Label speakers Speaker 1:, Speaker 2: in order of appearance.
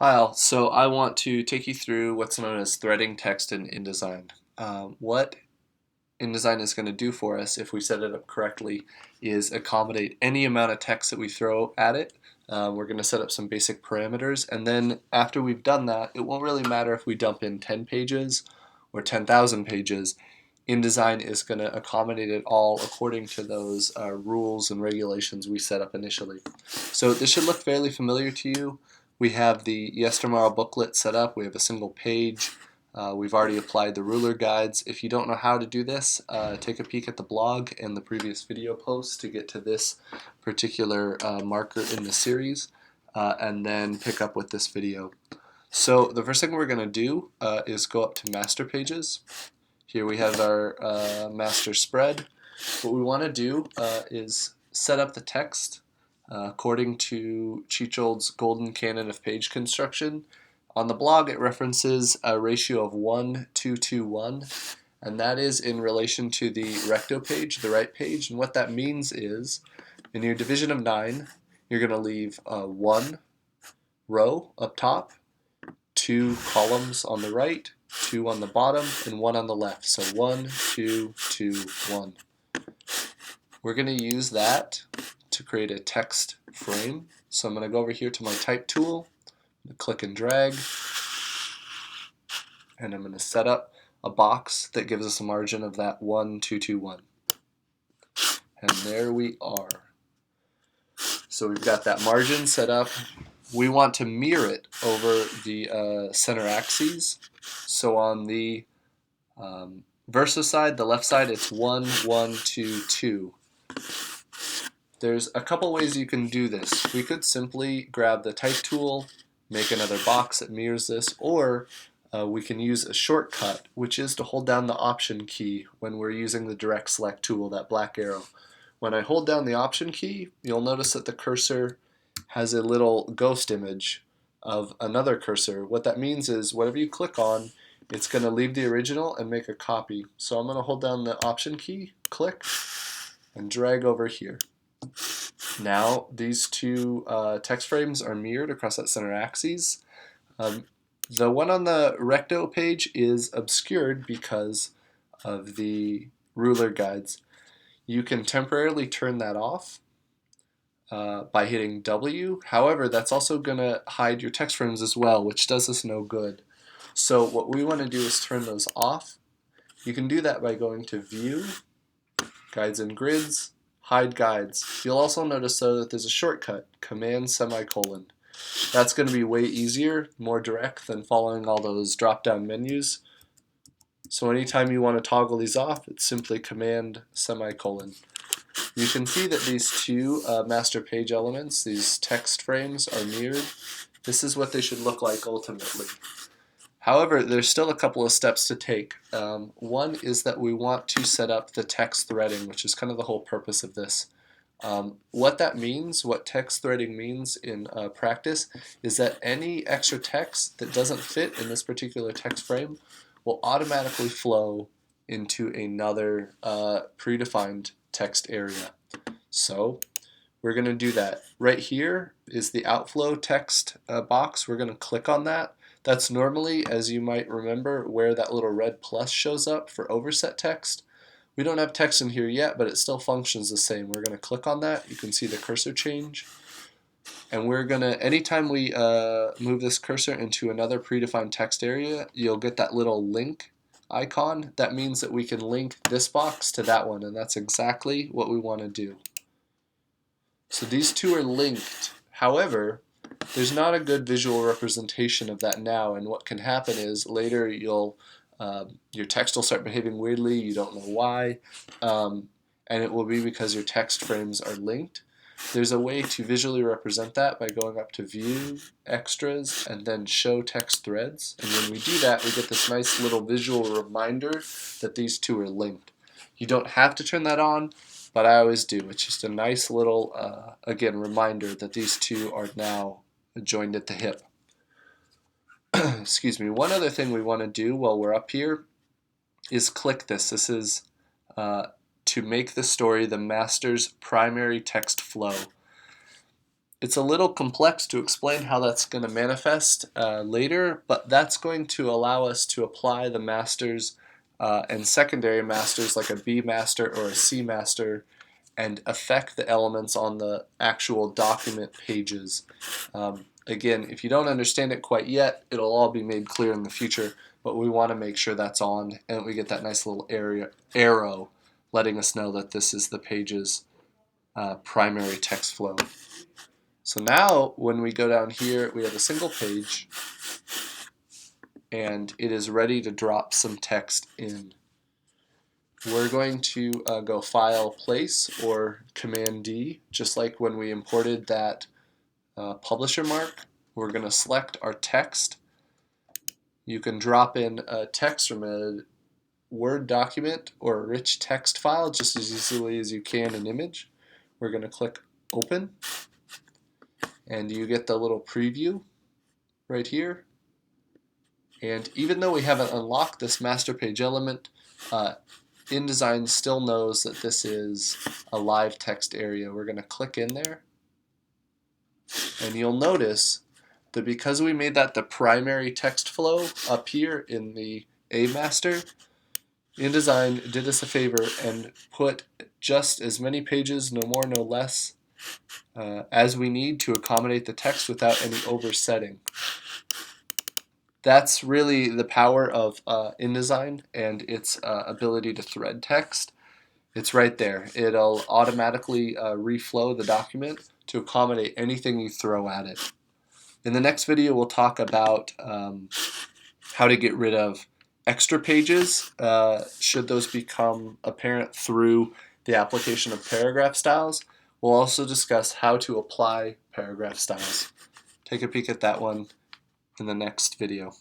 Speaker 1: Hi all. So I want to take you through what's known as threading text in InDesign. What InDesign is going to do for us if we set it up correctly is accommodate any amount of text that we throw at it. We're going to set up some basic parameters, and then after we've done that, it won't really matter if we dump in 10 pages or 10,000 pages. InDesign is going to accommodate it all according to those rules and regulations we set up initially. So this should look fairly familiar to you. We have the Yestermorrow booklet set up. We have a single page. We've already applied the ruler guides. If you don't know how to do this, take a peek at the blog and the previous video posts to get to this particular marker in the series, and then pick up with this video. So the first thing we're going to do is go up to master pages. Here we have our master spread. What we want to do is set up the text according to Chichol's golden canon of page construction. On the blog, it references a ratio of 1:2:1, and that is in relation to the recto page, the right page. And what that means is, in your division of 9, you're going to leave 1 row up top, 2 columns on the right, 2 on the bottom, and 1 on the left. So 1, 2, 2, 1. We're going to use that to create a text frame. So I'm going to go over here to my type tool, click and drag, and I'm going to set up a box that gives us a margin of that 1:2:1. And there we are. So we've got that margin set up. We want to mirror it over the center axes. So on the verso side, the left side, it's 1, 1, 2, 2. There's a couple ways you can do this. We could simply grab the type tool, make another box that mirrors this, or we can use a shortcut, which is to hold down the Option key when we're using the direct select tool, that black arrow. When I hold down the Option key, you'll notice that the cursor has a little ghost image of another cursor. What that means is whatever you click on, it's going to leave the original and make a copy. So I'm going to hold down the Option key, click, and drag over here. Now these two text frames are mirrored across that center axis. The one on the recto page is obscured because of the ruler guides. You can temporarily turn that off by hitting W. However, that's also going to hide your text frames as well, which does us no good. So what we want to do is turn those off. You can do that by going to View, Guides and Grids, Hide Guides. You'll also notice though that there's a shortcut, Command semicolon. That's going to be way easier, more direct than following all those drop-down menus. So anytime you want to toggle these off, it's simply Command semicolon. You can see that these two master page elements, these text frames, are mirrored. This is what they should look like ultimately. However, there's still a couple of steps to take. One is that we want to set up the text threading, which is kind of the whole purpose of this. What that means, what text threading means in practice, is that any extra text that doesn't fit in this particular text frame will automatically flow into another predefined text area. So we're going to do that. Right here is the outflow text box. We're going to click on that. That's normally, as you might remember, where that little red plus shows up for overset text. We don't have text in here yet, but it still functions the same. We're going to click on that. You can see the cursor change. And we're going to, anytime we move this cursor into another predefined text area, you'll get that little link icon. That means that we can link this box to that one, and that's exactly what we want to do. So these two are linked. However, there's not a good visual representation of that now, and what can happen is later your text will start behaving weirdly, you don't know why, and it will be because your text frames are linked. There's a way to visually represent that by going up to View, Extras, and then Show Text Threads. And when we do that, we get this nice little visual reminder that these two are linked. You don't have to turn that on, but I always do. It's just a nice little, again, reminder that these two are now joined at the hip. Excuse me. One other thing we want to do while we're up here is click this. This is to make the story the master's primary text flow. It's a little complex to explain how that's going to manifest later, but that's going to allow us to apply the masters and secondary masters like a B master or a C master and affect the elements on the actual document pages. Again, if you don't understand it quite yet, it'll all be made clear in the future, but we want to make sure that's on and we get that nice little arrow letting us know that this is the page's primary text flow. So now when we go down here, we have a single page and it is ready to drop some text in. We're going to go File, Place, or Command D, just like when we imported that publisher mark. We're going to select our text. You can drop in text from a Word document or a rich text file just as easily as you can an image. We're going to click Open, and you get the little preview right here. And even though we haven't unlocked this master page element, Indesign still knows that this is a live text area. We're going to click in there, and you'll notice that because we made that the primary text flow up here in the A master, Indesign did us a favor and put just as many pages, no more, no less, as we need to accommodate the text without any oversetting. That's really the power of Indesign and its ability to thread text. It's right there. It'll automatically reflow the document to accommodate anything you throw at it. In the next video, we'll talk about how to get rid of extra pages should those become apparent through the application of paragraph styles. We'll also discuss how to apply paragraph styles. Take a peek at that one in the next video.